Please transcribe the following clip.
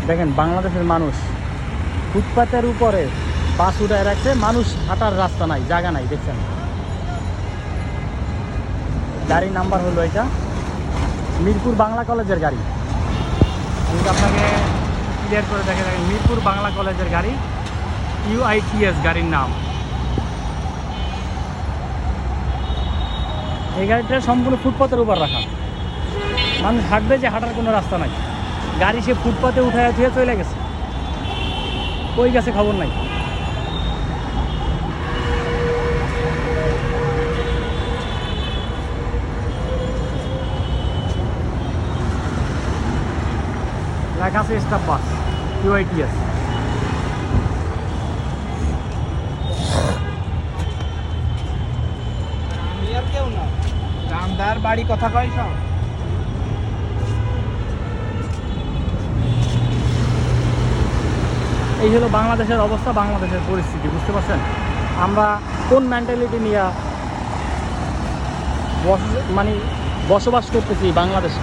দেখেন বাংলাদেশের মানুষ ফুটপাতের উপরে বাস উঠায় রাখছে, মানুষ হাঁটার রাস্তা নাই, জায়গা নাই। দেখছেন গাড়ির নাম্বার হলো এটা মিরপুর বাংলা কলেজের গাড়ি। আমি আপনাকে ক্লিয়ার করে দেখে দেখেন, মিরপুর বাংলা কলেজের গাড়ি, UITS গাড়ির নাম। এই গাড়িটা সম্পূর্ণ ফুটপাতের উপর রাখা, মানুষ হাঁটবে যে হাঁটার কোনো রাস্তা নাই। গাড়ি সে ফুটপাতে উঠায় ধুয়ে চলে গেছে, কই গেছে খবর নাই। লেখা আছে স্টাফ বাস UITS। আমি আর কেউ না, রামদার বাড়ি কথা কয় সব। এই হলো বাংলাদেশের অবস্থা, বাংলাদেশের পরিস্থিতি। বুঝতে পারছেন আমরা কোন মেন্টালিটি নিয়ে মানে বসবাস করতেছি বাংলাদেশে।